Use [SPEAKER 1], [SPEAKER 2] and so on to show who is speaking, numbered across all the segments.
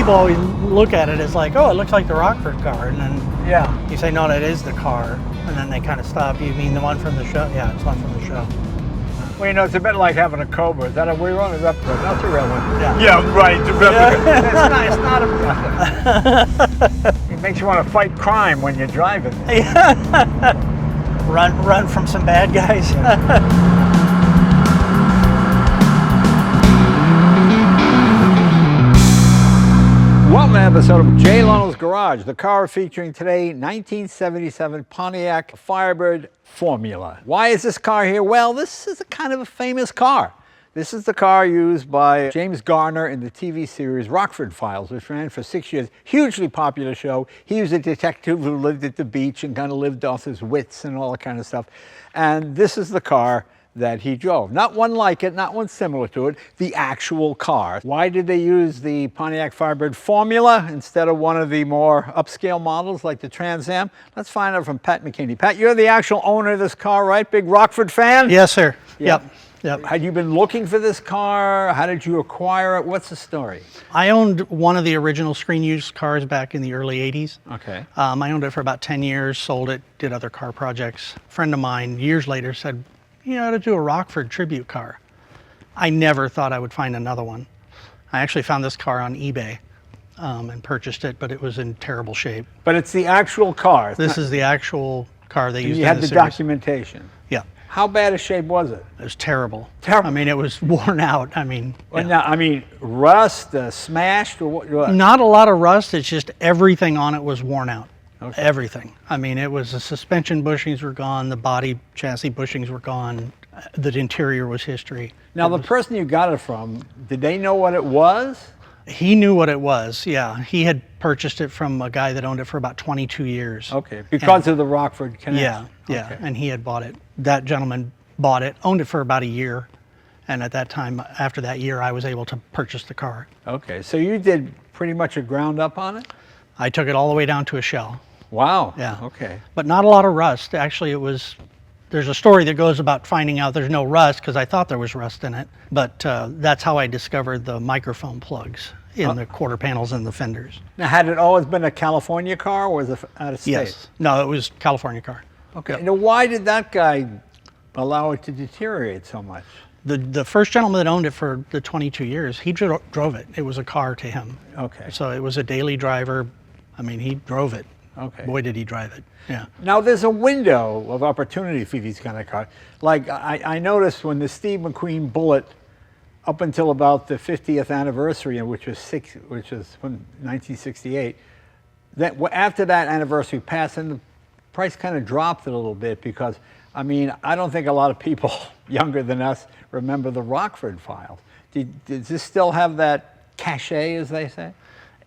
[SPEAKER 1] people always look at it as like, oh, it looks like the Rockford car, and then you say, no, that is the car, and then they kind of stop. You mean the one from the show? Yeah, it's one from the show.
[SPEAKER 2] Well, you know, it's a bit like having a Cobra. Is that a rerun or replica? That's a real one.
[SPEAKER 3] Yeah, right. The replica.
[SPEAKER 2] It's not a. It makes you want to fight crime when you're driving.
[SPEAKER 1] Run from some bad guys.
[SPEAKER 2] Welcome to an episode of Jay Leno's Garage. The car featuring today, 1977 Pontiac Firebird Formula. Why is this car here? Well, this is a kind of a famous car. This is the car used by James Garner in the TV series Rockford Files, which ran for 6 years. Hugely popular show. He was a detective who lived at the beach and kind of lived off his wits and all that kind of stuff. And this is the car that he drove. Not one like it, not one similar to it, the actual car. Why did they use the Pontiac Firebird Formula instead of one of the more upscale models like the Trans Am? Let's find out from Pat McEntee. Pat, you're the actual owner of this car, right? Big Rockford fan?
[SPEAKER 1] Yes, sir. Yep.
[SPEAKER 2] Had you been looking for this car? How did you acquire it? What's the story?
[SPEAKER 1] I owned one of the original screen used cars back in the early 80s.
[SPEAKER 2] Okay.
[SPEAKER 1] I owned it for about 10 years, sold it, did other car projects. A friend of mine years later said, you know, to do a Rockford tribute car. I never thought I would find another one. I actually found this car on eBay and purchased it, but it was in terrible shape.
[SPEAKER 2] But it's the actual car.
[SPEAKER 1] This is the actual car they used
[SPEAKER 2] you
[SPEAKER 1] in
[SPEAKER 2] had
[SPEAKER 1] the
[SPEAKER 2] the
[SPEAKER 1] series.
[SPEAKER 2] Documentation.
[SPEAKER 1] Yeah.
[SPEAKER 2] How bad a shape was it?
[SPEAKER 1] It was terrible.
[SPEAKER 2] Terrible.
[SPEAKER 1] I mean, it was worn out. I mean,
[SPEAKER 2] Well, now, I mean, rust, smashed, or what?
[SPEAKER 1] not a lot of rust. It's just everything on it was worn out.
[SPEAKER 2] Okay.
[SPEAKER 1] Everything. I mean, it was the suspension bushings were gone, the body chassis bushings were gone, the interior was history.
[SPEAKER 2] Now, the person you got it from, did they know what it was?
[SPEAKER 1] He knew what it was, yeah. He had purchased it from a guy that owned it for about 22 years.
[SPEAKER 2] Okay, because of the Rockford connection.
[SPEAKER 1] Yeah,
[SPEAKER 2] Okay.
[SPEAKER 1] and he had bought it. That gentleman bought it, owned it for about a year, and at that time, after that year, I was able to purchase the car.
[SPEAKER 2] Okay, so you did pretty much a ground up on it?
[SPEAKER 1] I took it all the way down to a shell.
[SPEAKER 2] Wow.
[SPEAKER 1] Yeah.
[SPEAKER 2] Okay.
[SPEAKER 1] But not a lot of rust. Actually, there's a story that goes about finding out there's no rust because I thought there was rust in it. But that's how I discovered the microphone plugs in the quarter panels and the fenders.
[SPEAKER 2] Now, had it always been a California car, or was it out of state?
[SPEAKER 1] Yes. No, it was California car.
[SPEAKER 2] Okay.
[SPEAKER 1] Yep.
[SPEAKER 2] Now, why did that guy allow it to deteriorate so much?
[SPEAKER 1] The first gentleman that owned it for the 22 years, he drove it. It was a car to him.
[SPEAKER 2] Okay.
[SPEAKER 1] So it was a daily driver. I mean, he drove it.
[SPEAKER 2] Okay.
[SPEAKER 1] Boy, did he drive it. Yeah.
[SPEAKER 2] Now, there's a window of opportunity for these kind of cars. Like, I noticed when the Steve McQueen Bullet, up until about the 50th anniversary, which was from 1968, that after that anniversary passed, and the price kind of dropped a little bit because, I mean, I don't think a lot of people younger than us remember the Rockford Files. Does this still have that cachet, as they say?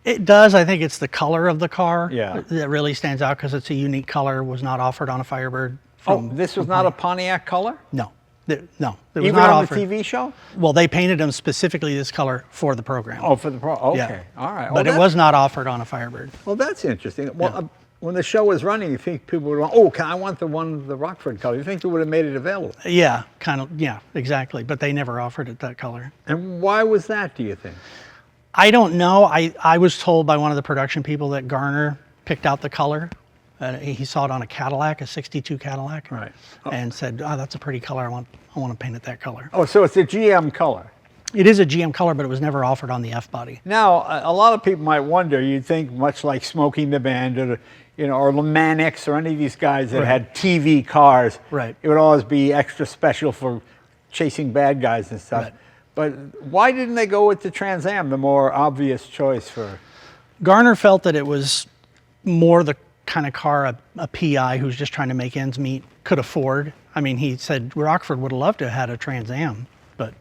[SPEAKER 1] It does. I think it's the color of the car
[SPEAKER 2] Yeah.
[SPEAKER 1] that really stands out because it's a unique color. Was not offered on a Firebird.
[SPEAKER 2] This was not a Pontiac color?
[SPEAKER 1] No. No. It was
[SPEAKER 2] Even
[SPEAKER 1] not
[SPEAKER 2] on
[SPEAKER 1] offered.
[SPEAKER 2] the TV show?
[SPEAKER 1] Well, they painted them specifically this color for the program.
[SPEAKER 2] Oh, for the okay,
[SPEAKER 1] Yeah.
[SPEAKER 2] all right.
[SPEAKER 1] But it was not offered on a Firebird.
[SPEAKER 2] Well, that's interesting. Well, when the show was running, you think people would want, I want the Rockford color. You think they would have made it available?
[SPEAKER 1] Yeah, kind of. Yeah, exactly. But they never offered it that color.
[SPEAKER 2] And why was that, do you think?
[SPEAKER 1] I don't know. I was told by one of the production people that Garner picked out the color. He saw it on a Cadillac, a '62 Cadillac,
[SPEAKER 2] Right.
[SPEAKER 1] and said, "Oh, that's a pretty color. I want to paint it that color."
[SPEAKER 2] Oh, so it's a GM color.
[SPEAKER 1] It is a GM color, but it was never offered on the F body.
[SPEAKER 2] Now, a lot of people might wonder, you'd think much like Smoking the Bandit, or Le Mans or any of these guys that had TV cars,
[SPEAKER 1] Right.
[SPEAKER 2] It would always be extra special for chasing bad guys and stuff.
[SPEAKER 1] Right.
[SPEAKER 2] But why didn't they go with the Trans Am, the more obvious choice for?
[SPEAKER 1] Garner felt that it was more the kind of car a PI who's just trying to make ends meet could afford. I mean, he said Rockford would have loved to have had a Trans Am, but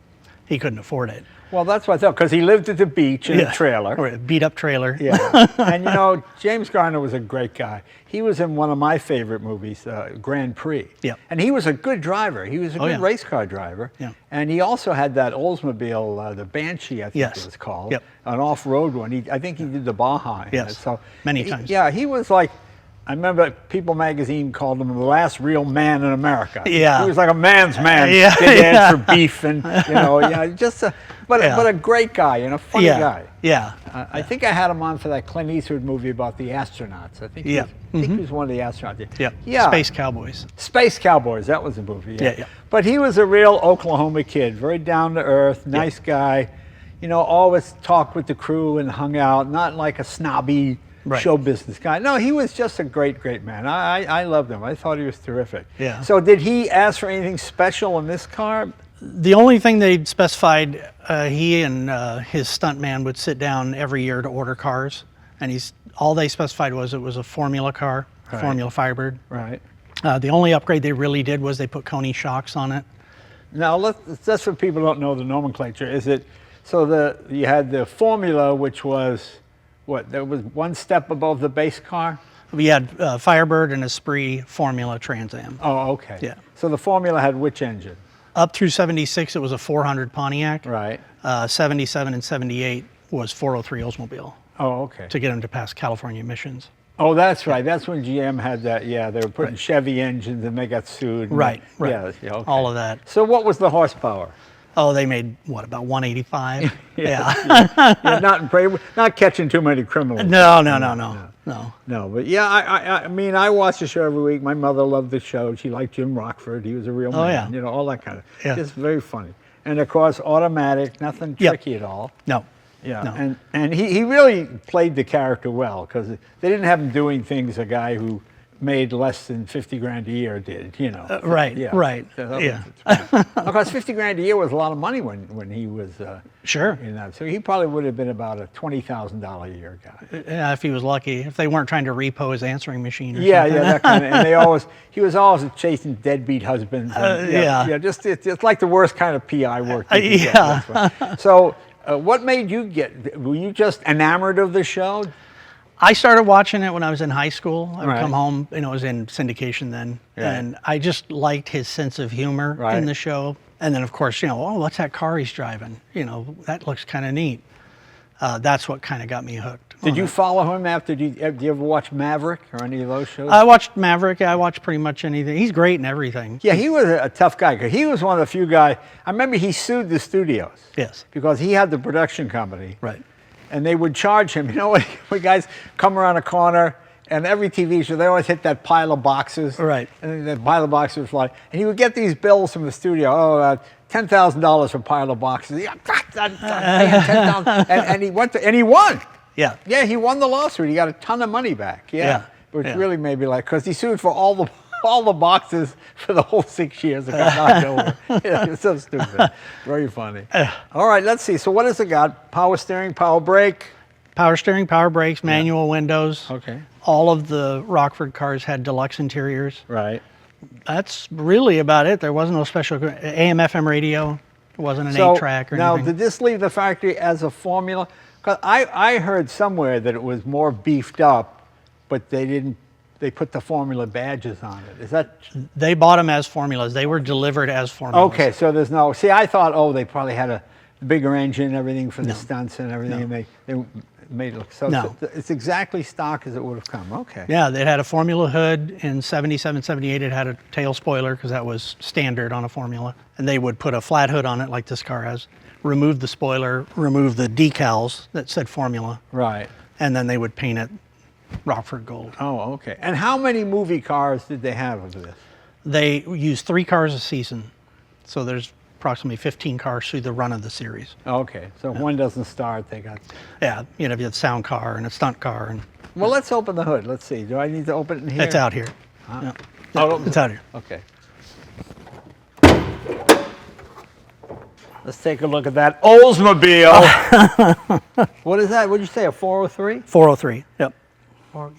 [SPEAKER 1] he couldn't afford it.
[SPEAKER 2] Well, that's what I thought, because he lived at the beach in a trailer.
[SPEAKER 1] Or a beat up trailer.
[SPEAKER 2] Yeah. And James Garner was a great guy. He was in one of my favorite movies, Grand Prix.
[SPEAKER 1] Yeah.
[SPEAKER 2] And he was a good driver. He was a good race car driver.
[SPEAKER 1] Yeah.
[SPEAKER 2] And he also had that Oldsmobile, the Banshee, I think it was called.
[SPEAKER 1] Yep.
[SPEAKER 2] An off-road one. I think he did the Baja in
[SPEAKER 1] Yes.
[SPEAKER 2] it. So
[SPEAKER 1] Many times.
[SPEAKER 2] Yeah, he was like I remember People magazine called him the last real man in America.
[SPEAKER 1] Yeah.
[SPEAKER 2] He was like a man's man.
[SPEAKER 1] Yeah,
[SPEAKER 2] Did ads
[SPEAKER 1] yeah.
[SPEAKER 2] for beef and, you know, just a, but a great guy and a funny guy.
[SPEAKER 1] Yeah.
[SPEAKER 2] I think I had him on for that Clint Eastwood movie about the astronauts. I think he was one of the astronauts.
[SPEAKER 1] Yeah. Space Cowboys.
[SPEAKER 2] Space Cowboys, that was the movie.
[SPEAKER 1] Yeah.
[SPEAKER 2] But he was a real Oklahoma kid, very down to earth, nice guy. You know, always talked with the crew and hung out, not like a snobby show business guy. No, he was just a great, great man. I loved him. I thought he was terrific.
[SPEAKER 1] Yeah.
[SPEAKER 2] So did he ask for anything special in this car?
[SPEAKER 1] The only thing they specified, he and his stuntman would sit down every year to order cars, and all they specified was it was a Formula car, Formula Firebird.
[SPEAKER 2] Right.
[SPEAKER 1] The only upgrade they really did was they put Coney shocks on it.
[SPEAKER 2] Now, that's what people don't know the nomenclature. Is it, so you had the Formula, which was, what, there was one step above the base car?
[SPEAKER 1] We had Firebird and Esprit Formula Trans Am.
[SPEAKER 2] Oh, okay.
[SPEAKER 1] Yeah.
[SPEAKER 2] So the Formula had which engine?
[SPEAKER 1] Up through 76, it was a 400 Pontiac.
[SPEAKER 2] Right.
[SPEAKER 1] 77 and 78 was 403 Oldsmobile.
[SPEAKER 2] Oh, okay.
[SPEAKER 1] To get them to pass California emissions.
[SPEAKER 2] Oh, that's right. That's when GM had that. Yeah, they were putting Chevy engines and they got sued.
[SPEAKER 1] Right.
[SPEAKER 2] Yeah, okay.
[SPEAKER 1] All of that.
[SPEAKER 2] So what was the horsepower?
[SPEAKER 1] Oh, they made, what, about 185?
[SPEAKER 2] Yeah, not catching too many criminals.
[SPEAKER 1] No.
[SPEAKER 2] But yeah, I mean, I watch the show every week. My mother loved the show. She liked Jim Rockford. He was a real man.
[SPEAKER 1] Yeah.
[SPEAKER 2] You know, all that kind of.
[SPEAKER 1] Yeah.
[SPEAKER 2] Just very funny. And of course, automatic, nothing tricky at all.
[SPEAKER 1] No.
[SPEAKER 2] Yeah.
[SPEAKER 1] No.
[SPEAKER 2] And he really played the character well, because they didn't have him doing things a guy who made less than 50 grand a year did, you know.
[SPEAKER 1] Right.
[SPEAKER 2] Of course, 50 grand a year was a lot of money when he was
[SPEAKER 1] Sure.
[SPEAKER 2] in that. So he probably would have been about a $20,000 a year guy.
[SPEAKER 1] Yeah, if he was lucky. If they weren't trying to repo his answering machine or
[SPEAKER 2] Yeah,
[SPEAKER 1] something.
[SPEAKER 2] that kind of, and he was always chasing deadbeat husbands. And, just it's like the worst kind of PI work. You could get, that's right. So what made you were you just enamored of the show?
[SPEAKER 1] I started watching it when I was in high school. I would
[SPEAKER 2] Right.
[SPEAKER 1] come home, it was in syndication then, and I just liked his sense of humor in the show. And then, of course, oh, what's that car he's driving? That looks kind of neat. That's what kind of got me hooked.
[SPEAKER 2] Did you follow him after? Did you ever watch Maverick or any of those shows?
[SPEAKER 1] I watched Maverick. I watched pretty much anything. He's great in everything.
[SPEAKER 2] Yeah, he was a tough guy. 'Cause he was one of the few guys. I remember he sued the studios.
[SPEAKER 1] Yes.
[SPEAKER 2] Because he had the production company.
[SPEAKER 1] Right.
[SPEAKER 2] And they would charge him. When guys come around a corner, and every TV show, they always hit that pile of boxes.
[SPEAKER 1] Right.
[SPEAKER 2] And then the pile of boxes would fly. And he would get these bills from the studio. $10,000 for a pile of boxes. Yeah, $10,000. And he won.
[SPEAKER 1] Yeah.
[SPEAKER 2] Yeah, he won the lawsuit. He got a ton of money back. Yeah. Which really made me because he sued for all the boxes for the whole 6 years. It got knocked over. It's so stupid. Very funny. All right, let's see. So what has it got? Power steering, power brake?
[SPEAKER 1] Power steering, power brakes, manual windows.
[SPEAKER 2] Okay.
[SPEAKER 1] All of the Rockford cars had deluxe interiors.
[SPEAKER 2] Right.
[SPEAKER 1] That's really about it. There wasn't no special AM/FM radio. It wasn't an 8-track or
[SPEAKER 2] now,
[SPEAKER 1] anything.
[SPEAKER 2] did this leave the factory as a Formula? Because I heard somewhere that it was more beefed up, but they put the Formula badges on it. Is that?
[SPEAKER 1] They bought them as formulas. They were delivered as formulas.
[SPEAKER 2] Okay, so there's no. See, I thought, they probably had a bigger engine and everything for the stunts and everything, and they made it look so.
[SPEAKER 1] No.
[SPEAKER 2] It's exactly stock as it would have come. Okay.
[SPEAKER 1] Yeah, it had a Formula hood. In 77, 78, it had a tail spoiler because that was standard on a Formula. And they would put a flat hood on it like this car has, remove the spoiler, remove the decals that said Formula,
[SPEAKER 2] Right.
[SPEAKER 1] and then they would paint it Rockford Gold.
[SPEAKER 2] Oh, okay. And how many movie cars did they have of this?
[SPEAKER 1] They use 3 cars a season. So there's approximately 15 cars through the run of the series.
[SPEAKER 2] Okay, so if one doesn't start, they got.
[SPEAKER 1] Yeah, you have a sound car and a stunt car. And
[SPEAKER 2] Well, let's open the hood. Let's see. Do I need to open it in here?
[SPEAKER 1] it's out here. Yeah.
[SPEAKER 2] Oh,
[SPEAKER 1] It's out here.
[SPEAKER 2] Okay. Let's take a look at that Oldsmobile. What is that? What did you say, a 403?
[SPEAKER 1] 403, yep.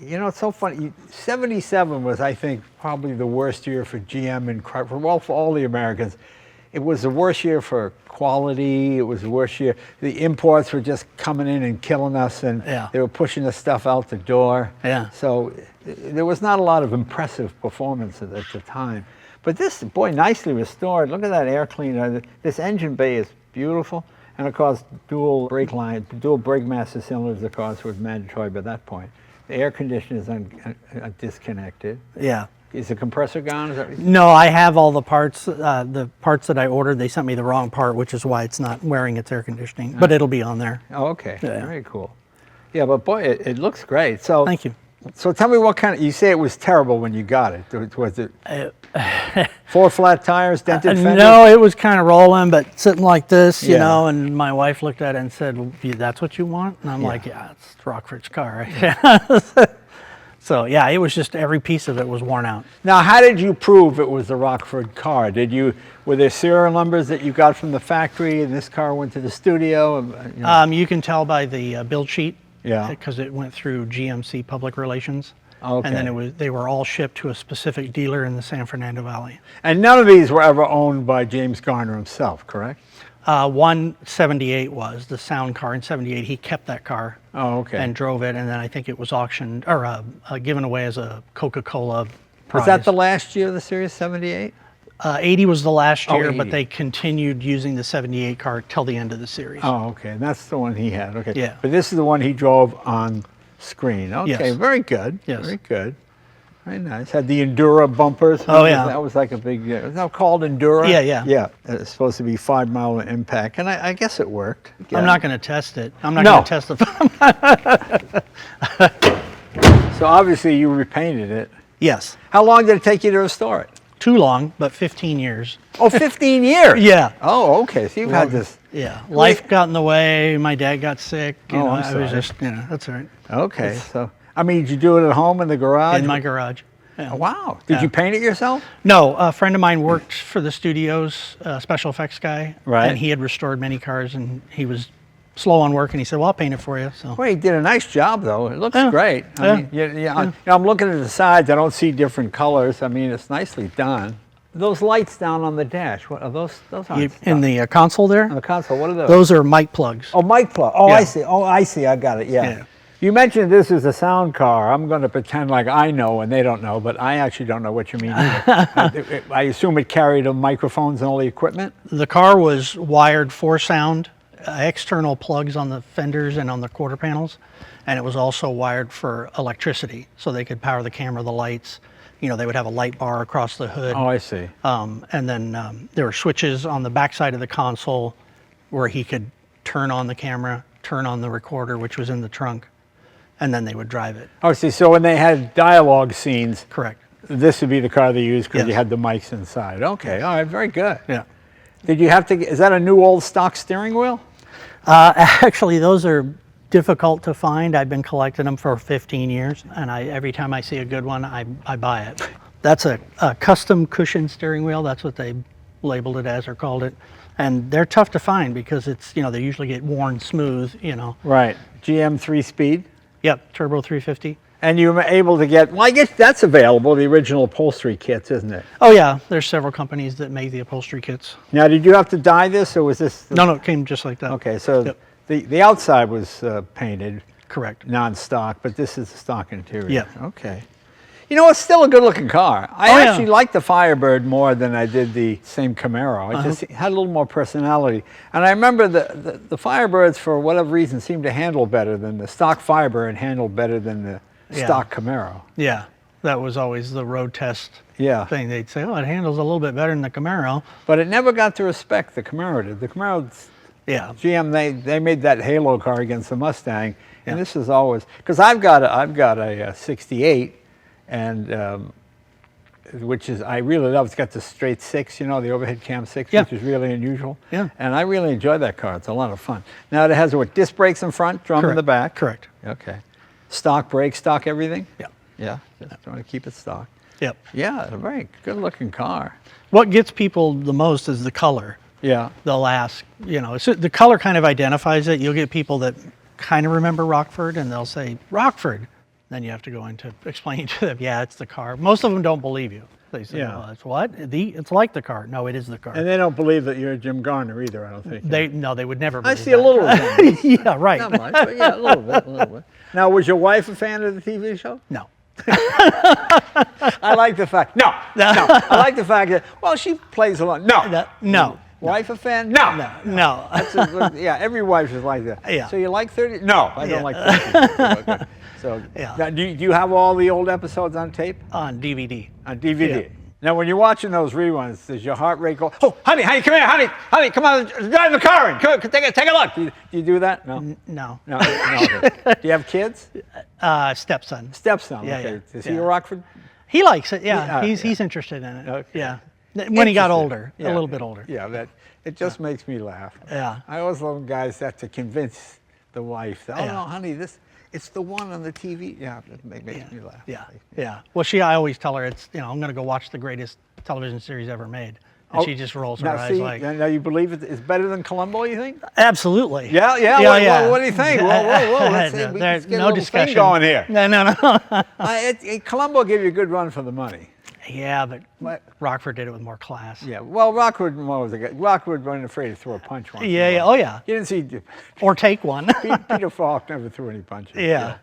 [SPEAKER 2] It's so funny. 77 was, I think, probably the worst year for GM and for all the Americans. It was the worst year for quality. It was the worst year. The imports were just coming in and killing us, and they were pushing the stuff out the door.
[SPEAKER 1] Yeah.
[SPEAKER 2] So there was not a lot of impressive performance at the time. But this, boy, nicely restored. Look at that air cleaner. This engine bay is beautiful. And of course, dual brake master cylinders, of course, was mandatory by that point. The air conditioner is disconnected.
[SPEAKER 1] Yeah.
[SPEAKER 2] Is the compressor gone? Is that what you said?
[SPEAKER 1] No, I have all the parts that I ordered. They sent me the wrong part, which is why it's not wearing its air conditioning, but it'll be on there.
[SPEAKER 2] Oh, okay.
[SPEAKER 1] Yeah.
[SPEAKER 2] Very cool. Yeah, but boy, it looks great. So
[SPEAKER 1] Thank you.
[SPEAKER 2] So tell me what kind of, you say it was terrible when you got it. Was it 4 flat tires, dented fenders?
[SPEAKER 1] No, it was kind of rolling, but sitting like this, you
[SPEAKER 2] Yeah.
[SPEAKER 1] know, and my wife looked at it and said, well, that's what you want? And I'm like, yeah, it's Rockford's car. So yeah, it was just every piece of it was worn out.
[SPEAKER 2] Now, how did you prove it was a Rockford car? Were there serial numbers that you got from the factory and this car went to the studio? You know?
[SPEAKER 1] You can tell by the build sheet.
[SPEAKER 2] Yeah.
[SPEAKER 1] Because it went through GMC Public Relations.
[SPEAKER 2] Okay.
[SPEAKER 1] And then they were all shipped to a specific dealer in the San Fernando Valley.
[SPEAKER 2] And none of these were ever owned by James Garner himself, correct?
[SPEAKER 1] 178 was the sound car in '78. He kept that car.
[SPEAKER 2] Oh, okay.
[SPEAKER 1] And drove it, and then I think it was auctioned or given away as a Coca-Cola prize.
[SPEAKER 2] Was that the last year of the Series 78?
[SPEAKER 1] 80 was the last year,
[SPEAKER 2] 80.
[SPEAKER 1] but they continued using the '78 car till the end of the series.
[SPEAKER 2] Oh, okay. And that's the one he had. Okay.
[SPEAKER 1] Yeah.
[SPEAKER 2] But this is the one he drove on screen. Okay.
[SPEAKER 1] Yes.
[SPEAKER 2] Very good.
[SPEAKER 1] Yes.
[SPEAKER 2] Very good. Very nice. Had the Endura bumpers.
[SPEAKER 1] Oh, yeah.
[SPEAKER 2] That was like a big, is that called Endura?
[SPEAKER 1] Yeah, yeah.
[SPEAKER 2] Yeah. It's supposed to be 5 mile impact. And I guess it worked.
[SPEAKER 1] I'm not going to test it. I'm not
[SPEAKER 2] No.
[SPEAKER 1] going to test the.
[SPEAKER 2] So obviously you repainted it.
[SPEAKER 1] Yes.
[SPEAKER 2] How long did it take you to restore it?
[SPEAKER 1] Too long, but 15 years.
[SPEAKER 2] Oh, 15 years.
[SPEAKER 1] Yeah.
[SPEAKER 2] Oh, okay. So you've had this.
[SPEAKER 1] Yeah. Life got in the way. My dad got sick. You know,
[SPEAKER 2] I'm
[SPEAKER 1] I was
[SPEAKER 2] sorry.
[SPEAKER 1] just, you know, that's all right.
[SPEAKER 2] Okay. So, I mean, did you do it at home in the garage?
[SPEAKER 1] In my garage. Yeah.
[SPEAKER 2] Oh, wow. Did
[SPEAKER 1] Yeah.
[SPEAKER 2] you paint it yourself?
[SPEAKER 1] No, a friend of mine worked for the studios, special effects guy.
[SPEAKER 2] Right.
[SPEAKER 1] And he had restored many cars, and he was slow on work, and he said, well, I'll paint it for you. So.
[SPEAKER 2] Well, he did a nice job, though. It looks
[SPEAKER 1] Yeah.
[SPEAKER 2] great.
[SPEAKER 1] Yeah.
[SPEAKER 2] I mean, you know, I'm looking at the sides. I don't see different colors. I mean, it's nicely done. Those lights down on the dash, what are those? Those aren't
[SPEAKER 1] In the console there,
[SPEAKER 2] on the console. What are those?
[SPEAKER 1] those are mic plugs.
[SPEAKER 2] Oh, mic plug. Oh,
[SPEAKER 1] Yeah.
[SPEAKER 2] I see. Oh, I see. I got it. Yeah.
[SPEAKER 1] Yeah.
[SPEAKER 2] You mentioned this is a sound car. I'm going to pretend like I know and they don't know, but I actually don't know what you mean either. I assume it carried the microphones and all the equipment?
[SPEAKER 1] The car was wired for sound, external plugs on the fenders and on the quarter panels, and it was also wired for electricity, so they could power the camera, the lights. You know, they would have a light bar across the hood.
[SPEAKER 2] Oh, I see.
[SPEAKER 1] And then there were switches on the backside of the console where he could turn on the camera, turn on the recorder, which was in the trunk, and then they would drive it.
[SPEAKER 2] Oh, see, so when they had dialogue scenes,
[SPEAKER 1] Correct.
[SPEAKER 2] this would be the car they used because
[SPEAKER 1] Yes.
[SPEAKER 2] you had the mics inside. Okay, all right, very good.
[SPEAKER 1] Yeah.
[SPEAKER 2] Did you have to, is that a new old stock steering wheel?
[SPEAKER 1] Actually, those are difficult to find. I've been collecting them for 15 years, and every time I see a good one, I buy it. That's a custom cushion steering wheel. That's what they labeled it as or called it. And they're tough to find because it's, you know, they usually get worn smooth, you know.
[SPEAKER 2] Right, GM 3-speed.
[SPEAKER 1] Yep, Turbo 350.
[SPEAKER 2] And you were able to get, well, I guess that's available, the original upholstery kits, isn't it?
[SPEAKER 1] Oh yeah, there's several companies that make the upholstery kits.
[SPEAKER 2] Now, did you have to dye this, or was this?
[SPEAKER 1] No, it came just like that.
[SPEAKER 2] Okay, so
[SPEAKER 1] Yep.
[SPEAKER 2] the outside was painted
[SPEAKER 1] Correct.
[SPEAKER 2] non-stock, but this is the stock interior.
[SPEAKER 1] Yeah.
[SPEAKER 2] Okay. You know, it's still a good-looking car. I
[SPEAKER 1] Oh, yeah.
[SPEAKER 2] actually like the Firebird more than I did the same Camaro. It just had a little more personality. And I remember the Firebirds, for whatever reason, seemed to handle better than the stock Firebird handled better than the
[SPEAKER 1] Yeah.
[SPEAKER 2] stock Camaro.
[SPEAKER 1] Yeah, that was always the road test
[SPEAKER 2] Yeah.
[SPEAKER 1] thing. They'd say, oh, it handles a little bit better than the Camaro.
[SPEAKER 2] But it never got the respect the Camaro did. The Camaro,
[SPEAKER 1] Yeah.
[SPEAKER 2] GM, they made that Halo car against the Mustang, and
[SPEAKER 1] Yeah.
[SPEAKER 2] this is always, because I've got a 68, and which is, I really love. It's got the straight 6, you know, the overhead cam 6,
[SPEAKER 1] Yeah.
[SPEAKER 2] which is really unusual.
[SPEAKER 1] Yeah.
[SPEAKER 2] And I really enjoy that car. It's a lot of fun. Now it has what, disc brakes in front, drum in the back.
[SPEAKER 1] Correct.
[SPEAKER 2] Okay. Stock brakes, stock everything.
[SPEAKER 1] Yeah.
[SPEAKER 2] Yeah. Just want to keep it stock.
[SPEAKER 1] Yep.
[SPEAKER 2] Yeah, it's a very good-looking car.
[SPEAKER 1] What gets people the most is the color.
[SPEAKER 2] Yeah.
[SPEAKER 1] They'll ask, you know, so the color kind of identifies it. You'll get people that kind of remember Rockford, and they'll say, Rockford. Then you have to go into explaining to them, yeah, it's the car. Most of them don't believe you. They say,
[SPEAKER 2] Yeah.
[SPEAKER 1] well, it's what? It's like the car. No, it is the car.
[SPEAKER 2] And they don't believe that you're Jim Garner either, I don't think.
[SPEAKER 1] They would never
[SPEAKER 2] I
[SPEAKER 1] believe
[SPEAKER 2] see a
[SPEAKER 1] that.
[SPEAKER 2] little resemblance.
[SPEAKER 1] Yeah, right.
[SPEAKER 2] Not much, but yeah, a little bit. Now, was your wife a fan of the TV show?
[SPEAKER 1] No.
[SPEAKER 2] I like the fact. No. I like the fact that, well, she plays a lot. No.
[SPEAKER 1] No.
[SPEAKER 2] Wife a fan? No.
[SPEAKER 1] No.
[SPEAKER 2] That's yeah, every wife is like that.
[SPEAKER 1] Yeah.
[SPEAKER 2] So you like 30? No, I don't like 30. Okay. So
[SPEAKER 1] Yeah.
[SPEAKER 2] now, do you have all the old episodes on tape?
[SPEAKER 1] On DVD.
[SPEAKER 2] On DVD.
[SPEAKER 1] Yeah.
[SPEAKER 2] Now, when you're watching those reruns, does your heart rate go, oh, honey, come here, honey, come on, drive the car in, come, take a look. Do you do that? No?
[SPEAKER 1] No.
[SPEAKER 2] No. Okay. Do you have kids?
[SPEAKER 1] Stepson.
[SPEAKER 2] Stepson,
[SPEAKER 1] Yeah,
[SPEAKER 2] okay.
[SPEAKER 1] yeah,
[SPEAKER 2] Is he
[SPEAKER 1] yeah.
[SPEAKER 2] a Rockford?
[SPEAKER 1] He likes it, yeah.
[SPEAKER 2] Yeah,
[SPEAKER 1] He's interested in it.
[SPEAKER 2] Okay.
[SPEAKER 1] Yeah. When he got
[SPEAKER 2] Interesting.
[SPEAKER 1] older,
[SPEAKER 2] Yeah.
[SPEAKER 1] a little bit older.
[SPEAKER 2] Yeah, it just makes me laugh.
[SPEAKER 1] Yeah.
[SPEAKER 2] I always love guys that to convince the wife, that, oh,
[SPEAKER 1] Yeah.
[SPEAKER 2] no, honey, it's the one on the TV. Yeah, it makes me laugh.
[SPEAKER 1] Yeah. Yeah. Well, I always tell her I'm going to go watch the greatest television series ever made. And she just rolls her
[SPEAKER 2] now,
[SPEAKER 1] eyes
[SPEAKER 2] see,
[SPEAKER 1] like,
[SPEAKER 2] now you believe it's better than Columbo, you think?
[SPEAKER 1] absolutely.
[SPEAKER 2] Yeah. What do you think? Whoa. Let's see. Let's get a
[SPEAKER 1] no
[SPEAKER 2] little
[SPEAKER 1] discussion
[SPEAKER 2] thing going here.
[SPEAKER 1] No.
[SPEAKER 2] Columbo gave you a good run for the money.
[SPEAKER 1] Yeah, but
[SPEAKER 2] What?
[SPEAKER 1] Rockford did it with more class.
[SPEAKER 2] Yeah. Well, Rockford wasn't afraid to throw a punch once. in a
[SPEAKER 1] Yeah.
[SPEAKER 2] while.
[SPEAKER 1] Oh, yeah.
[SPEAKER 2] You didn't see
[SPEAKER 1] Or take one.
[SPEAKER 2] Peter Falk never threw any punches.
[SPEAKER 1] Yeah.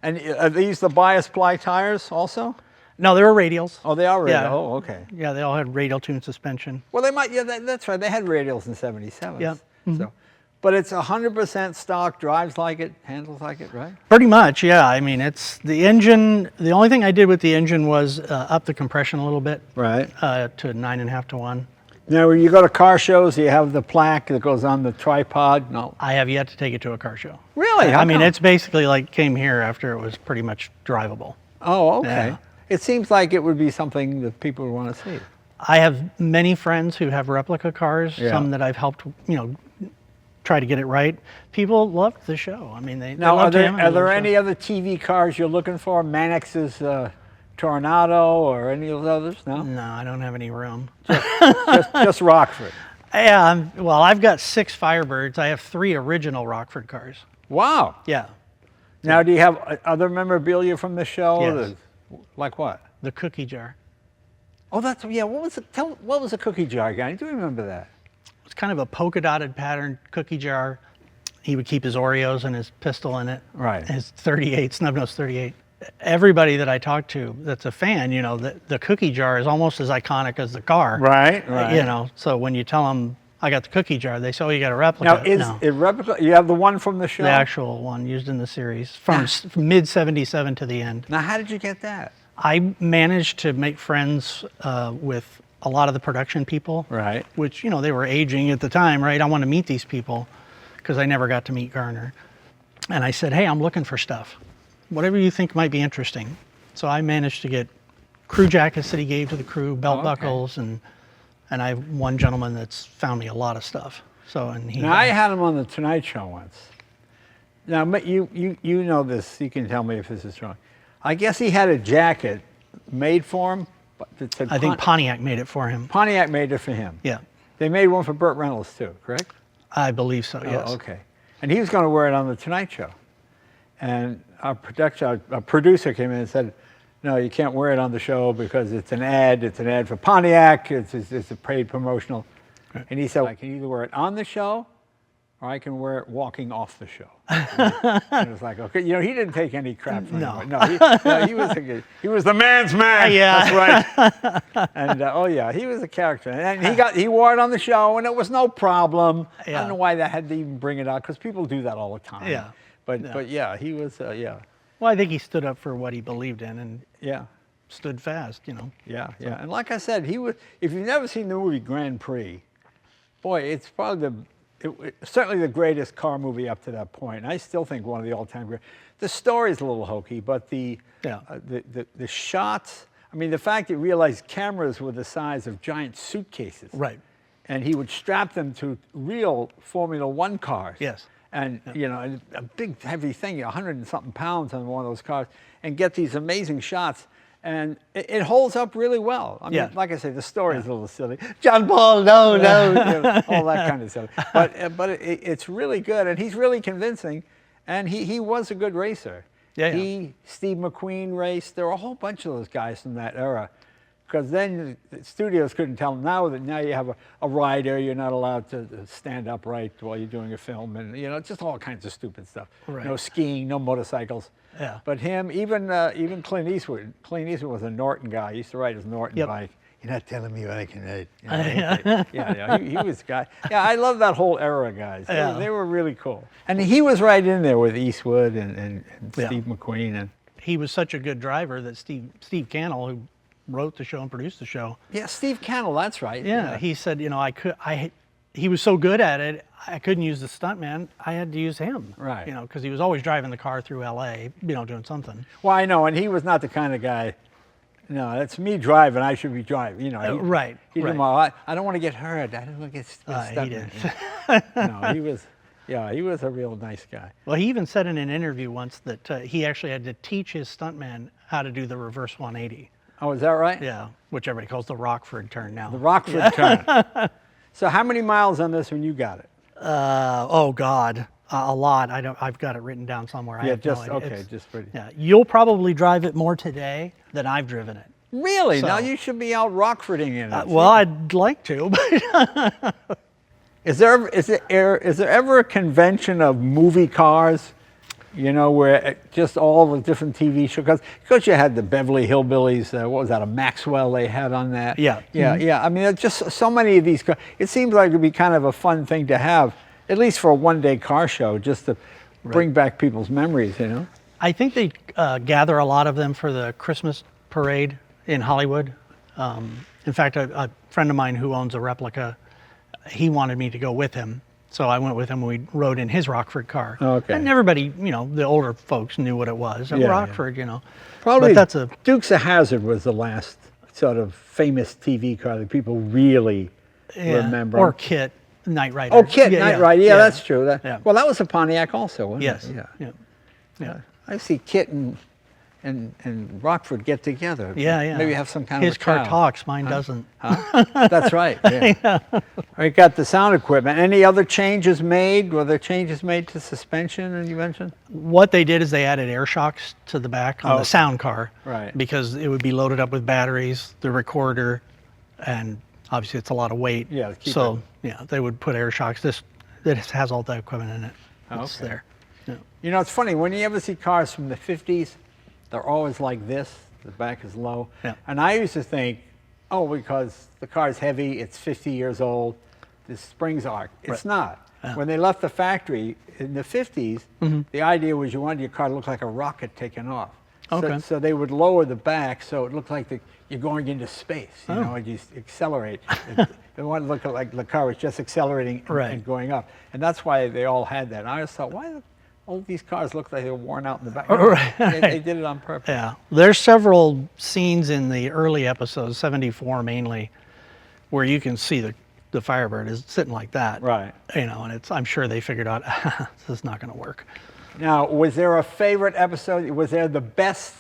[SPEAKER 2] And are these the bias ply tires also?
[SPEAKER 1] No, they were radials.
[SPEAKER 2] Oh, they are radial.
[SPEAKER 1] Yeah.
[SPEAKER 2] Oh, okay.
[SPEAKER 1] Yeah, they all had radial tune suspension.
[SPEAKER 2] Well, they might. Yeah, that's right. They had radials in '77.
[SPEAKER 1] Yeah.
[SPEAKER 2] So, but it's 100% stock. Drives like it. Handles like it. Right.
[SPEAKER 1] Pretty much, yeah. I mean, it's the engine. The only thing I did with the engine was up the compression a little bit
[SPEAKER 2] Right.
[SPEAKER 1] to 9.5 to 1.
[SPEAKER 2] Now, when you go to car shows, you have the plaque that goes on the tripod. No.
[SPEAKER 1] I have yet to take it to a car show.
[SPEAKER 2] Really? How
[SPEAKER 1] I mean,
[SPEAKER 2] come?
[SPEAKER 1] it's basically like came here after it was pretty much drivable.
[SPEAKER 2] Oh, okay.
[SPEAKER 1] Yeah.
[SPEAKER 2] It seems like it would be something that people would want to see.
[SPEAKER 1] I have many friends who have replica cars,
[SPEAKER 2] Yeah.
[SPEAKER 1] some that I've helped, try to get it right. People loved the show. I mean, they
[SPEAKER 2] Now, are
[SPEAKER 1] loved him.
[SPEAKER 2] there any other TV cars you're looking for? Mannix's Tornado or any of those others? No?
[SPEAKER 1] No, I don't have any room.
[SPEAKER 2] just Rockford.
[SPEAKER 1] Yeah, well, I've got 6 Firebirds. I have 3 original Rockford cars.
[SPEAKER 2] Wow.
[SPEAKER 1] Yeah,
[SPEAKER 2] Now, do you have other memorabilia from the show?
[SPEAKER 1] Yes.
[SPEAKER 2] Like what?
[SPEAKER 1] the cookie jar.
[SPEAKER 2] Oh, that's, yeah, what was a cookie jar guy? I do remember that.
[SPEAKER 1] It's kind of a polka dotted pattern cookie jar. He would keep his Oreos and his pistol in it.
[SPEAKER 2] Right.
[SPEAKER 1] His 38, snub-nosed 38. Everybody that I talk to that's a fan, the cookie jar is almost as iconic as the car.
[SPEAKER 2] Right.
[SPEAKER 1] So when you tell them, I got the cookie jar, they say, oh, you got a replica.
[SPEAKER 2] Now, is it replica? You have the one from the show?
[SPEAKER 1] The actual one used in the series from mid-'77 to the end.
[SPEAKER 2] Now, how did you get that?
[SPEAKER 1] I managed to make friends with a lot of the production people.
[SPEAKER 2] Right.
[SPEAKER 1] Which, they were aging at the time, right? I want to meet these people because I never got to meet Garner. And I said, hey, I'm looking for stuff. Whatever you think might be interesting. So I managed to get crew jackets that he gave to the crew, belt buckles, and I have one gentleman that's found me a lot of stuff.
[SPEAKER 2] Now, I had him on the Tonight Show once. Now, you know this. You can tell me if this is wrong. I guess he had a jacket made for him. But that said
[SPEAKER 1] I think Pontiac made it for him.
[SPEAKER 2] Pontiac made it for him.
[SPEAKER 1] Yeah,
[SPEAKER 2] They made one for Burt Reynolds too, correct?
[SPEAKER 1] I believe so, yes.
[SPEAKER 2] Oh, okay. And he was going to wear it on the Tonight Show. And our producer came in and said, no, you can't wear it on the show because it's an ad. It's an ad for Pontiac. It's a paid promotional. Right. And he said, I can either wear it on the show or I can wear it walking off the show. And it was like, okay, he didn't take any crap from
[SPEAKER 1] No.
[SPEAKER 2] him. He was the man's man.
[SPEAKER 1] Yeah.
[SPEAKER 2] That's right. And he was a character. And he wore it on the show, and it was no problem. I don't know why they had to even bring it out, because people do that all the time.
[SPEAKER 1] Yeah.
[SPEAKER 2] But yeah, he was,
[SPEAKER 1] Well, I think he stood up for what he believed in and
[SPEAKER 2] yeah.
[SPEAKER 1] stood fast,
[SPEAKER 2] Yeah. And like I said, if you've never seen the movie Grand Prix, boy, it's probably certainly the greatest car movie up to that point. I still think one of the all-time great. The story's a little hokey, but the shots, I mean, the fact that he realized cameras were the size of giant suitcases.
[SPEAKER 1] Right.
[SPEAKER 2] And he would strap them to real Formula One cars.
[SPEAKER 1] Yes.
[SPEAKER 2] And, a big, heavy thing, 100 and something pounds on one of those cars, and get these amazing shots. And it holds up really well. I mean, like I say, the story is a little silly. John Paul, no, all that kind of stuff. But it's really good, and he's really convincing, and he was a good racer. Steve McQueen raced. There were a whole bunch of those guys from that era, because then the studios couldn't tell them. Now you have a rider, you're not allowed to stand upright while you're doing a film, and just all kinds of stupid stuff.
[SPEAKER 1] Right.
[SPEAKER 2] No skiing, no motorcycles. Yeah. But him, even Clint Eastwood. Clint Eastwood was a Norton guy. He used to ride his Norton bike. You're not telling me what I can write. You know, yeah, he was a guy. Yeah, I love that whole era, guys. They were really cool. And he was right in there with Eastwood and Steve McQueen. And
[SPEAKER 1] he was such a good driver that Steve Cannell, who wrote the show and produced the show.
[SPEAKER 2] yeah, Steve Cannell, that's right.
[SPEAKER 1] Yeah, he said, you know, he was so good at it, I couldn't use the stuntman. I had to use him.
[SPEAKER 2] Right.
[SPEAKER 1] You know, because he was always driving the car through L.A., you know, doing something.
[SPEAKER 2] Well, I know, and he was not the kind of guy. No, that's me driving. I should be driving. You know,
[SPEAKER 1] Right.
[SPEAKER 2] He didn't want, I don't want to get hurt. I don't want to get stuck.
[SPEAKER 1] He did.
[SPEAKER 2] No, he was. Yeah, he was a real nice guy.
[SPEAKER 1] Well, he even said in an interview once that he actually had to teach his stuntman how to do the reverse 180.
[SPEAKER 2] Oh, is that right?
[SPEAKER 1] Yeah, which everybody calls the Rockford turn now.
[SPEAKER 2] The Rockford turn. So, how many miles on this when you got it?
[SPEAKER 1] Oh God, a lot. I've got it written down somewhere. I
[SPEAKER 2] Yeah,
[SPEAKER 1] have no
[SPEAKER 2] just
[SPEAKER 1] idea.
[SPEAKER 2] okay, just pretty.
[SPEAKER 1] Yeah, you'll probably drive it more today than I've driven it.
[SPEAKER 2] Really?
[SPEAKER 1] So-
[SPEAKER 2] Now you should be out Rockfording in it.
[SPEAKER 1] Well, I'd like to, but
[SPEAKER 2] Is there ever a convention of movie cars? You know, where just all the different TV shows, because you had the Beverly Hillbillies, what was that, a Maxwell they had on that?
[SPEAKER 1] Yeah.
[SPEAKER 2] Yeah. I mean, it's just so many of these cars. It seems like it would be kind of a fun thing to have, at least for a one-day car show, just to bring back people's memories, you know?
[SPEAKER 1] I think they gather a lot of them for the Christmas parade in Hollywood. In fact, a friend of mine who owns a replica, he wanted me to go with him. So I went with him and we rode in his Rockford car.
[SPEAKER 2] Okay.
[SPEAKER 1] And everybody, you know, the older folks knew what it was.
[SPEAKER 2] Yeah,
[SPEAKER 1] Rockford, you know.
[SPEAKER 2] Probably
[SPEAKER 1] But that's a
[SPEAKER 2] Dukes of Hazzard was the last sort of famous TV car that people really remember.
[SPEAKER 1] Or Kit, Knight Rider.
[SPEAKER 2] Oh, Kit, Knight Rider. Yeah, that's true.
[SPEAKER 1] Yeah.
[SPEAKER 2] Well, that was a Pontiac also, wasn't
[SPEAKER 1] Yes.
[SPEAKER 2] it?
[SPEAKER 1] Yeah.
[SPEAKER 2] I see Kit and Rockford get together.
[SPEAKER 1] Yeah.
[SPEAKER 2] Maybe have some kind
[SPEAKER 1] His
[SPEAKER 2] of a
[SPEAKER 1] car
[SPEAKER 2] trial.
[SPEAKER 1] talks, mine doesn't.
[SPEAKER 2] Huh? That's right. Yeah. We got the sound equipment. Any other changes made? Were there changes made to suspension, as you mentioned?
[SPEAKER 1] What they did is they added air shocks to the back on the sound car.
[SPEAKER 2] Right.
[SPEAKER 1] Because it would be loaded up with batteries, the recorder, and obviously it's a lot of weight.
[SPEAKER 2] Yeah, keep
[SPEAKER 1] So, yeah, they would put air shocks. This has all the equipment in it. It's
[SPEAKER 2] okay.
[SPEAKER 1] there. Yeah.
[SPEAKER 2] You know, it's funny, when you ever see cars from the 50s, they're always like this, the back is low.
[SPEAKER 1] Yeah.
[SPEAKER 2] And I used to think, oh, because the car's heavy, it's 50 years old, the springs arc. It's not. When they left the factory in the 50s, the idea was you wanted your car to look like a rocket taking off.
[SPEAKER 1] Okay.
[SPEAKER 2] So they would lower the back so it looked like you're going into space, you know, and you accelerate. They wanted to look like the car was just accelerating and going up. And that's why they all had that. And I always thought, why do all these cars look like they're worn out in the back?
[SPEAKER 1] Right.
[SPEAKER 2] They did it on purpose.
[SPEAKER 1] Yeah. There's several scenes in the early episodes, 74 mainly, where you can see the Firebird is sitting like that.
[SPEAKER 2] Right.
[SPEAKER 1] You know, and I'm sure they figured out this is not going to work.
[SPEAKER 2] Now, was there a favorite episode? Was there the best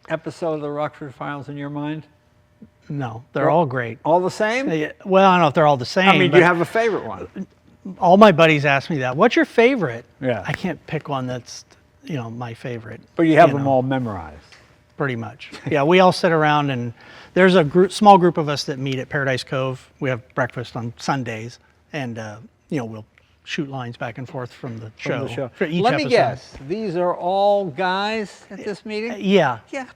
[SPEAKER 2] episode of the Rockford Files in your mind?
[SPEAKER 1] No, they're all great.
[SPEAKER 2] All the same?
[SPEAKER 1] Well, I don't know if they're all the same.
[SPEAKER 2] I mean, do
[SPEAKER 1] but
[SPEAKER 2] you have a favorite one?
[SPEAKER 1] all my buddies ask me that. What's your favorite?
[SPEAKER 2] Yeah.
[SPEAKER 1] I can't pick one that's, you know, my favorite.
[SPEAKER 2] But you have
[SPEAKER 1] you
[SPEAKER 2] them
[SPEAKER 1] know.
[SPEAKER 2] all memorized.
[SPEAKER 1] Pretty much. Yeah, we all sit around and there's a small group of us that meet at Paradise Cove. We have breakfast on Sundays and, you know, we'll shoot lines back and forth from the show. For each
[SPEAKER 2] Let me
[SPEAKER 1] episode.
[SPEAKER 2] guess. These are all guys at this meeting?
[SPEAKER 1] Yeah.
[SPEAKER 2] Yeah.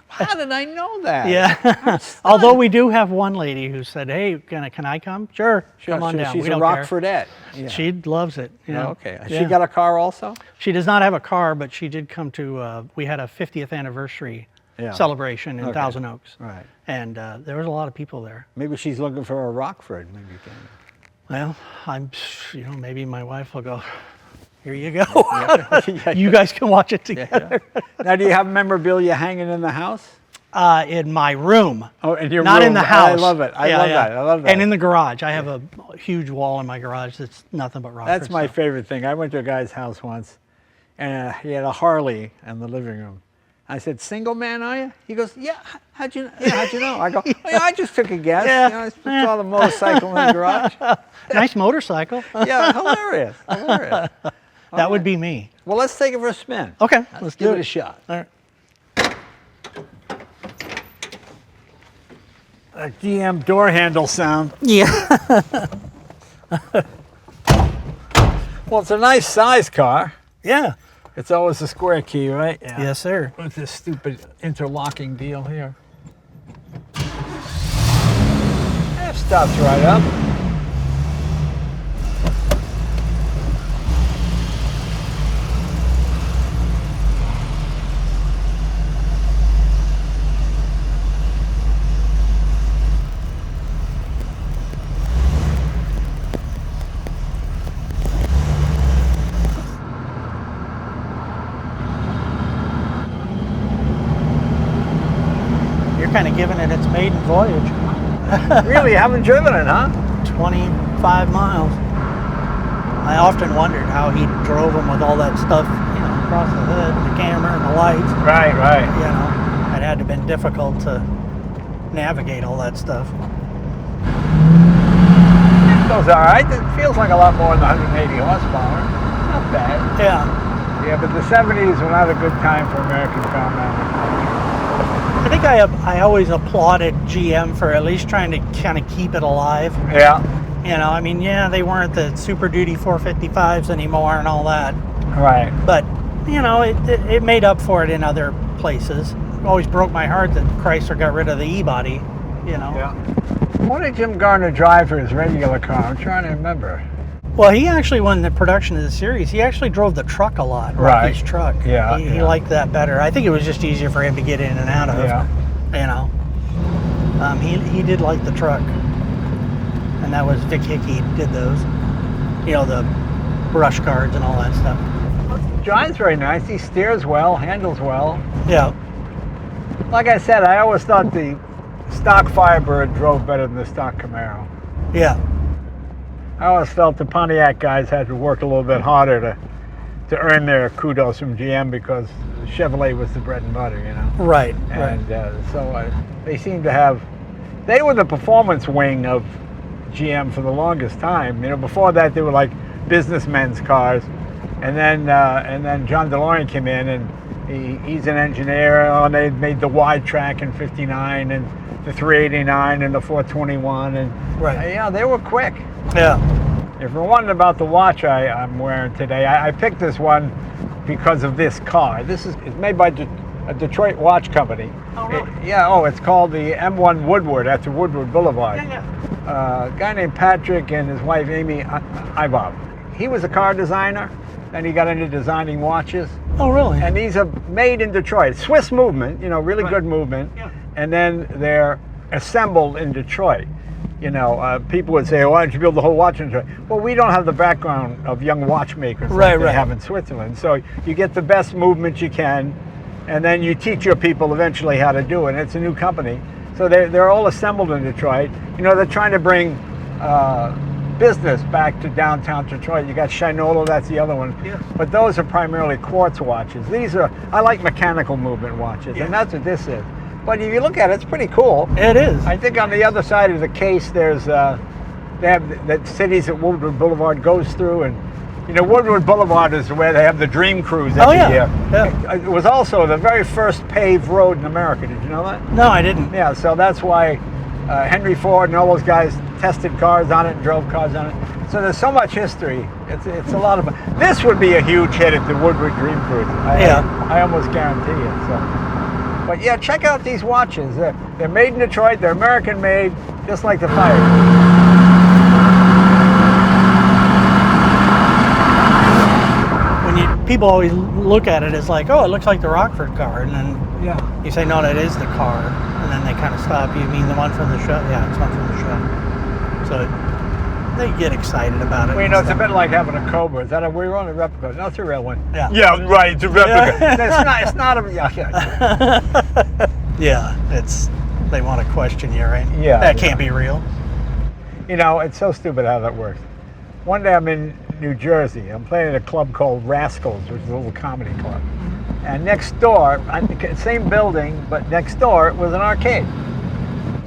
[SPEAKER 2] How did I know that?
[SPEAKER 1] Yeah. Although we do have one lady who said, hey, can I come? Sure. Come on down.
[SPEAKER 2] She's
[SPEAKER 1] we
[SPEAKER 2] a
[SPEAKER 1] don't care.
[SPEAKER 2] Rockfordette. Yeah.
[SPEAKER 1] She loves it. You know?
[SPEAKER 2] Oh, okay.
[SPEAKER 1] Yeah.
[SPEAKER 2] She got a car also?
[SPEAKER 1] She does not have a car, but she did come to, we had a 50th anniversary celebration in Thousand Oaks.
[SPEAKER 2] Right.
[SPEAKER 1] And there was a lot of people there.
[SPEAKER 2] Maybe she's looking for a Rockford. Maybe you can.
[SPEAKER 1] Well, you know, maybe my wife will go, here you go. You guys can watch it together.
[SPEAKER 2] Now, do you have memorabilia hanging in the house?
[SPEAKER 1] In my room.
[SPEAKER 2] Oh, in your
[SPEAKER 1] Not
[SPEAKER 2] room.
[SPEAKER 1] in the house.
[SPEAKER 2] I love it. I love that.
[SPEAKER 1] And in the garage. I have a huge wall in my garage that's nothing but Rockford.
[SPEAKER 2] That's my favorite thing. I went to a guy's house once, and he had a Harley in the living room. I said, single man, are you? He goes, yeah, how'd you know? I go, oh, yeah, I just took a guess.
[SPEAKER 1] Yeah.
[SPEAKER 2] You know, I saw the motorcycle in the garage.
[SPEAKER 1] Nice motorcycle.
[SPEAKER 2] Yeah, hilarious.
[SPEAKER 1] That would be me.
[SPEAKER 2] Well, let's take it for a spin.
[SPEAKER 1] Okay,
[SPEAKER 2] Let's give it a shot.
[SPEAKER 1] All right.
[SPEAKER 2] A GM door handle sound.
[SPEAKER 1] Yeah.
[SPEAKER 2] Well, it's a nice size car.
[SPEAKER 1] Yeah.
[SPEAKER 2] It's always a square key, right? Yeah.
[SPEAKER 1] Yes, sir.
[SPEAKER 2] With this stupid interlocking deal here. Starts right up.
[SPEAKER 1] You're kind of giving it its maiden voyage.
[SPEAKER 2] Really, you haven't driven it, huh?
[SPEAKER 1] 25 miles. I often wondered how he drove them with all that stuff, across the hood, and the camera and the lights.
[SPEAKER 2] Right, right.
[SPEAKER 1] It had to have been difficult to navigate all that stuff.
[SPEAKER 2] It goes all right. It feels like a lot more than 180 horsepower. Not bad.
[SPEAKER 1] Yeah.
[SPEAKER 2] Yeah, but the 70s were not a good time for American car manufacturers.
[SPEAKER 1] I think I always applauded GM for at least trying to kind of keep it alive.
[SPEAKER 2] Yeah.
[SPEAKER 1] They weren't the Super Duty 455s anymore and all that.
[SPEAKER 2] Right.
[SPEAKER 1] But, it made up for it in other places. It always broke my heart that Chrysler got rid of the E-body,
[SPEAKER 2] Yeah. What did Jim Garner drive for his regular car? I'm trying to remember.
[SPEAKER 1] Well, he actually, won the production of the series, he actually drove the truck a lot,
[SPEAKER 2] Right.
[SPEAKER 1] Rocky's truck.
[SPEAKER 2] Yeah,
[SPEAKER 1] He liked that better. I think it was just easier for him to get in and out of.
[SPEAKER 2] Yeah.
[SPEAKER 1] He did like the truck. And that was Vic Hickey did those. The brush cards and all that stuff.
[SPEAKER 2] Drives very nice. He steers well, handles well.
[SPEAKER 1] Yeah.
[SPEAKER 2] Like I said, I always thought the stock Firebird drove better than the stock Camaro.
[SPEAKER 1] Yeah.
[SPEAKER 2] I always felt the Pontiac guys had to work a little bit harder to earn their kudos from GM because Chevrolet was the bread and butter,
[SPEAKER 1] Right.
[SPEAKER 2] And they seem to have, they were the performance wing of GM for the longest time. Before that they were like businessmen's cars, and then John DeLorean came in, and he's an engineer. And they made the wide track in '59 and the 389 and the 421, and
[SPEAKER 1] Right.
[SPEAKER 2] They were quick.
[SPEAKER 1] Yeah.
[SPEAKER 2] If you're wondering about the watch I'm wearing today, I picked this one because of this car. It's made by a Detroit watch company.
[SPEAKER 1] Oh, really?
[SPEAKER 2] It's called the M1 Woodward after Woodward Boulevard.
[SPEAKER 1] Yeah.
[SPEAKER 2] A guy named Patrick and his wife Amy Ibob. He was a car designer, then he got into designing watches.
[SPEAKER 1] Oh, really?
[SPEAKER 2] And these are made in Detroit. Swiss movement, really good movement.
[SPEAKER 1] Yeah.
[SPEAKER 2] And then they're assembled in Detroit. People would say, why don't you build the whole watch in Detroit? Well, we don't have the background of young watchmakers like they have in Switzerland. So you get the best movement you can, and then you teach your people eventually how to do it. And it's a new company. So they're all assembled in Detroit. They're trying to bring business back to downtown Detroit. You got Shinola, that's the other one.
[SPEAKER 1] Yeah.
[SPEAKER 2] But those are primarily quartz watches. I like mechanical movement watches, and that's what this is. But if you look at it, it's pretty cool.
[SPEAKER 1] It is.
[SPEAKER 2] I think on the other side of the case, there's they have the cities that Woodward Boulevard goes through, and Woodward Boulevard is where they have the Dream Cruise every year.
[SPEAKER 1] Yeah.
[SPEAKER 2] It was also the very first paved road in America. Did you know that?
[SPEAKER 1] No, I didn't.
[SPEAKER 2] Yeah, so that's why Henry Ford and all those guys tested cars on it and drove cars on it. So there's so much history. It's a lot of. This would be a huge hit at the Woodward Dream Cruise. I almost guarantee it. So. But yeah, check out these watches. They're made in Detroit. They're American made, just like the Fire.
[SPEAKER 1] People always look at it as like, oh, it looks like the Rockford car, and then you say, no, that is the car, and then they kind of stop. You mean the one from the show? Yeah, it's one from the show. So they get excited about it.
[SPEAKER 2] Well, it's a bit like having a Cobra. Is that we're on a replica? No, it's a real one.
[SPEAKER 3] Yeah, right, the replica.
[SPEAKER 2] It's not a.
[SPEAKER 1] Yeah, they want to question you, right?
[SPEAKER 2] Yeah.
[SPEAKER 1] That can't be real.
[SPEAKER 2] It's so stupid how that works. One day I'm in New Jersey. I'm playing at a club called Rascals, which is a little comedy club. And next door, same building, but next door was an arcade.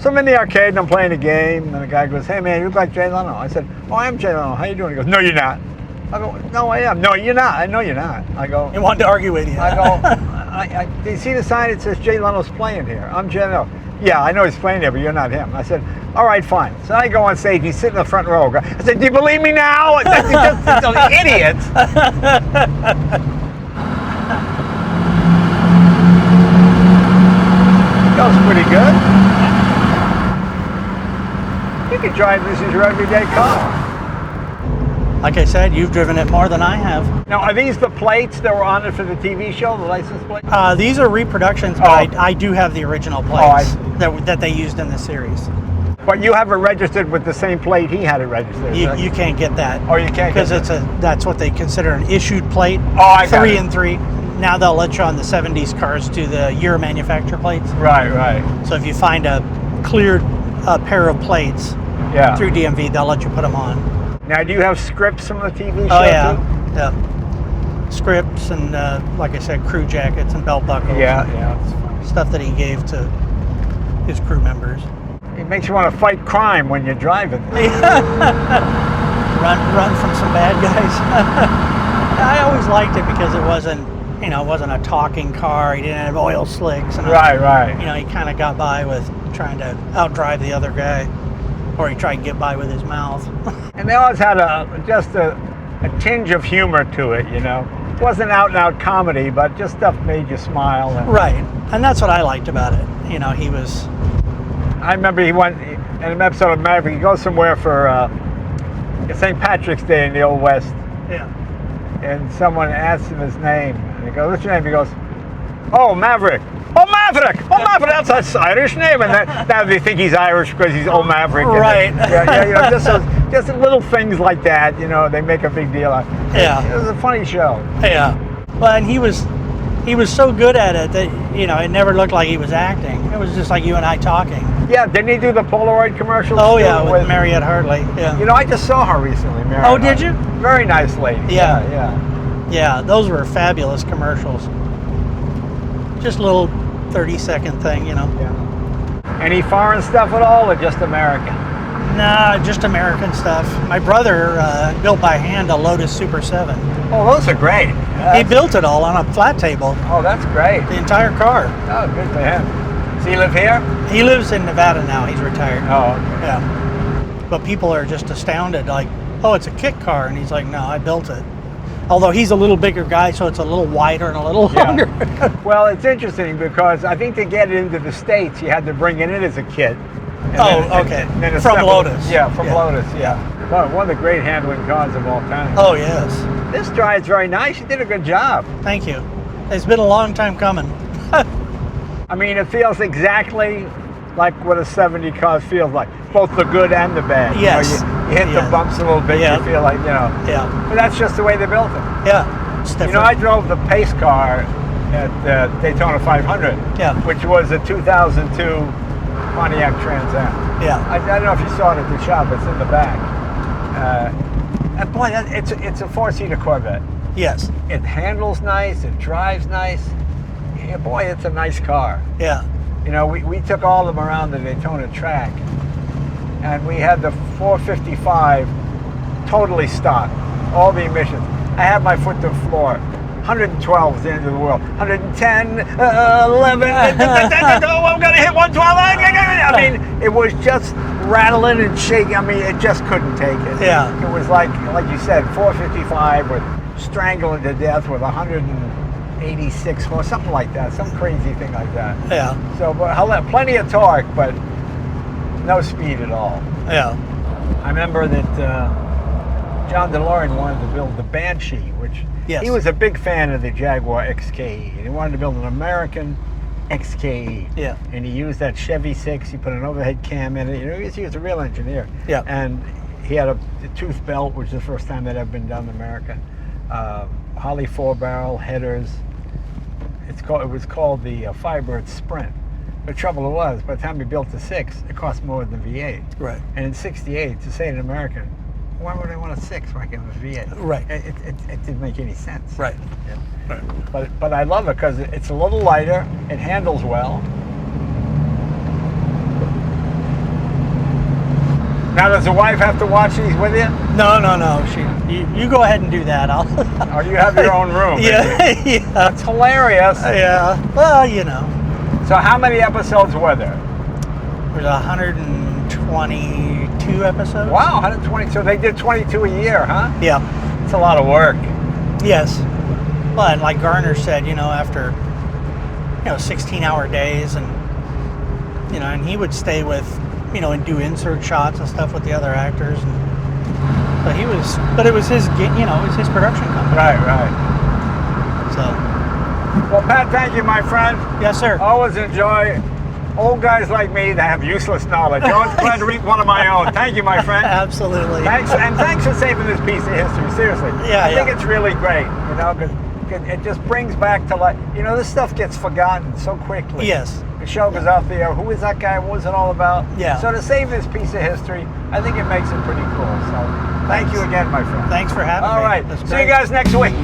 [SPEAKER 2] So I'm in the arcade and I'm playing a game, and the guy goes, "Hey man, you look like Jay Leno." I said, "Oh, I am Jay Leno. How you doing?" He goes, "No, you're not." I go, "No, I am." "No, you're not." "I know you're not." I go,
[SPEAKER 1] He wanted to argue with you.
[SPEAKER 2] I go, "Do you see the sign? It says Jay Leno's playing here. I'm Jay Leno." "Yeah, I know he's playing here, but you're not him." I said, "All right, fine." So I go on stage, he's sitting in the front row. I said, "Do you believe me now?" That's just an idiot. Goes pretty good. You could drive this as your everyday car.
[SPEAKER 1] Like I said, you've driven it more than I have.
[SPEAKER 2] Now, are these the plates that were on it for the TV show, the license plate?
[SPEAKER 1] These are reproductions, but I do have the original
[SPEAKER 2] I
[SPEAKER 1] plates
[SPEAKER 2] see.
[SPEAKER 1] that they used in the series.
[SPEAKER 2] But you have it registered with the same plate he had it registered.
[SPEAKER 1] You can't get that.
[SPEAKER 2] Oh, you can't
[SPEAKER 1] because
[SPEAKER 2] get
[SPEAKER 1] that's what they consider an issued plate.
[SPEAKER 2] Oh, I got
[SPEAKER 1] 3
[SPEAKER 2] it.
[SPEAKER 1] and 3. Now they'll let you on the 70s cars do the year manufacture plates.
[SPEAKER 2] Right, right.
[SPEAKER 1] So if you find a cleared pair of plates
[SPEAKER 2] Yeah.
[SPEAKER 1] through DMV, they'll let you put them on.
[SPEAKER 2] Now, do you have scripts from the TV show?
[SPEAKER 1] Oh yeah,
[SPEAKER 2] too?
[SPEAKER 1] yeah. Scripts and like I said, crew jackets and belt buckles.
[SPEAKER 2] Yeah, yeah. That's funny.
[SPEAKER 1] Stuff that he gave to his crew members.
[SPEAKER 2] It makes you want to fight crime when you're driving.
[SPEAKER 1] run from some bad guys. I always liked it because it wasn't a talking car. He didn't have oil slicks. And
[SPEAKER 2] Right, right.
[SPEAKER 1] he kind of got by with trying to outdrive the other guy, or he tried to get by with his mouth.
[SPEAKER 2] And they always had just a tinge of humor to it, you know. It wasn't out and out comedy, but just stuff made you smile. And
[SPEAKER 1] Right, and that's what I liked about it. He was.
[SPEAKER 2] I remember he went in an episode of Maverick. He goes somewhere for St. Patrick's Day in the Old West,
[SPEAKER 1] Yeah.
[SPEAKER 2] and someone asks him his name, and he goes, "What's your name?" He goes, "Oh, Maverick." "Oh, Maverick! Oh, Maverick! That's an Irish name." And now they think he's Irish because he's old Maverick. And
[SPEAKER 1] Right.
[SPEAKER 2] Yeah. Just little things like that. They make a big deal out.
[SPEAKER 1] Yeah.
[SPEAKER 2] It was a funny show.
[SPEAKER 1] Yeah. Well, and he was so good at it that it never looked like he was acting. It was just like you and I talking.
[SPEAKER 2] Yeah. Didn't he do the Polaroid commercials?
[SPEAKER 1] Oh
[SPEAKER 2] too,
[SPEAKER 1] yeah, with Mariette Hartley. Yeah.
[SPEAKER 2] I just saw her recently, Mary.
[SPEAKER 1] Oh, did you?
[SPEAKER 2] Very nice lady.
[SPEAKER 1] Yeah.
[SPEAKER 2] Yeah.
[SPEAKER 1] Yeah, those were fabulous commercials. Just a little 30-second thing,
[SPEAKER 2] Yeah. Any foreign stuff at all, or just American?
[SPEAKER 1] Nah, just American stuff. My brother built by hand a Lotus Super 7.
[SPEAKER 2] Oh, those are great.
[SPEAKER 1] He built it all on a flat table,
[SPEAKER 2] Oh, that's great.
[SPEAKER 1] the entire car.
[SPEAKER 2] Oh, good for him. Does he live here?
[SPEAKER 1] He lives in Nevada now. He's retired.
[SPEAKER 2] Oh, okay.
[SPEAKER 1] Yeah. But people are just astounded, like, oh, it's a kit car. And he's like, no, I built it. Although he's a little bigger guy, so it's a little wider and a little longer.
[SPEAKER 2] Well, it's interesting because I think to get it into the States, you had to bring it in as a kit. And
[SPEAKER 1] Okay.
[SPEAKER 2] and then
[SPEAKER 1] From
[SPEAKER 2] assemble it.
[SPEAKER 1] Lotus.
[SPEAKER 2] Yeah, from
[SPEAKER 1] Yeah.
[SPEAKER 2] Lotus, yeah. Well, one of the great handling cars of all time.
[SPEAKER 1] Oh, yes.
[SPEAKER 2] This drives very nice. You did a good job.
[SPEAKER 1] Thank you. It's been a long time coming.
[SPEAKER 2] I mean, it feels exactly like what a 70 car feels like, both the good and the bad.
[SPEAKER 1] Yes.
[SPEAKER 2] You hit the
[SPEAKER 1] Yeah.
[SPEAKER 2] bumps a little bit,
[SPEAKER 1] Yeah.
[SPEAKER 2] you feel like,
[SPEAKER 1] Yeah.
[SPEAKER 2] But that's just the way they built them.
[SPEAKER 1] Yeah. It's different.
[SPEAKER 2] I drove the pace car at Daytona 500,
[SPEAKER 1] Yeah.
[SPEAKER 2] which was a 2002 Pontiac Trans Am.
[SPEAKER 1] Yeah.
[SPEAKER 2] I don't know if you saw it at the shop. It's in the back. And boy, it's a four-seater Corvette.
[SPEAKER 1] Yes.
[SPEAKER 2] It handles nice. It drives nice. Yeah, boy, it's a nice car.
[SPEAKER 1] Yeah.
[SPEAKER 2] We took all of them around the Daytona track, and we had the 455 totally stock, all the emissions. I had my foot to the floor. 112 is the end of the world. 110, 11, oh, I'm gonna hit 112. I mean, it was just rattling and shaking. I mean, it just couldn't take it.
[SPEAKER 1] Yeah.
[SPEAKER 2] It was like you said, 455 with strangling to death with 186 or something like that, some crazy thing like that.
[SPEAKER 1] Yeah.
[SPEAKER 2] So, but plenty of torque, but no speed at all.
[SPEAKER 1] Yeah.
[SPEAKER 2] I remember that John DeLorean wanted to build the Banshee, which
[SPEAKER 1] Yes.
[SPEAKER 2] he was a big fan of the Jaguar XKE. He wanted to build an American XKE.
[SPEAKER 1] Yeah.
[SPEAKER 2] And he used that Chevy 6. He put an overhead cam in it. He was a real engineer.
[SPEAKER 1] Yeah.
[SPEAKER 2] And he had a tooth belt, which is the first time that had been done in America. Holley 4-barrel headers. It was called the Firebird Sprint. The trouble was, by the time he built the 6, it cost more than the V8.
[SPEAKER 1] Right.
[SPEAKER 2] And in '68, to say an American, why would I want a 6 when I can have a V8?
[SPEAKER 1] Right.
[SPEAKER 2] It didn't make any sense.
[SPEAKER 1] Right.
[SPEAKER 2] Yeah.
[SPEAKER 1] Right.
[SPEAKER 2] But I love it because it's a little lighter. It handles well. Now, does the wife have to watch these with you?
[SPEAKER 1] No. You go ahead and do that. I'll.
[SPEAKER 2] Or you have your own room?
[SPEAKER 1] Yeah. Yeah.
[SPEAKER 2] That's hilarious.
[SPEAKER 1] Yeah. Well,
[SPEAKER 2] So how many episodes were there?
[SPEAKER 1] there's 122 episodes.
[SPEAKER 2] Wow, 120. So they did 22 a year, huh?
[SPEAKER 1] Yeah.
[SPEAKER 2] It's a lot of work.
[SPEAKER 1] Yes. Well, and like Garner said, after 16-hour days, and and he would stay with you know, and do insert shots and stuff with the other actors. And, but he was, but it was his, you know, it was his production company.
[SPEAKER 3] Right, right.
[SPEAKER 1] So,
[SPEAKER 2] Well, Pat, thank you, my friend.
[SPEAKER 1] yes, sir.
[SPEAKER 2] Always enjoy old guys like me that have useless knowledge. Always glad to read one of my own. Thank you, my friend.
[SPEAKER 1] Absolutely.
[SPEAKER 2] Thanks, and thanks for saving this piece of history. Seriously,
[SPEAKER 1] Yeah,
[SPEAKER 2] I think
[SPEAKER 1] yeah.
[SPEAKER 2] it's really great. You know, 'cause it just brings back to life. You know, this stuff gets forgotten so quickly.
[SPEAKER 1] Yes.
[SPEAKER 2] The show goes out there. Who is that guy? What was it all about?
[SPEAKER 1] Yeah.
[SPEAKER 2] So to save this piece of history, I think it makes it pretty cool. So thank you again, my friend.
[SPEAKER 1] Thanks for having me.
[SPEAKER 2] All right.
[SPEAKER 1] That's
[SPEAKER 2] See
[SPEAKER 1] great.
[SPEAKER 2] you guys next week.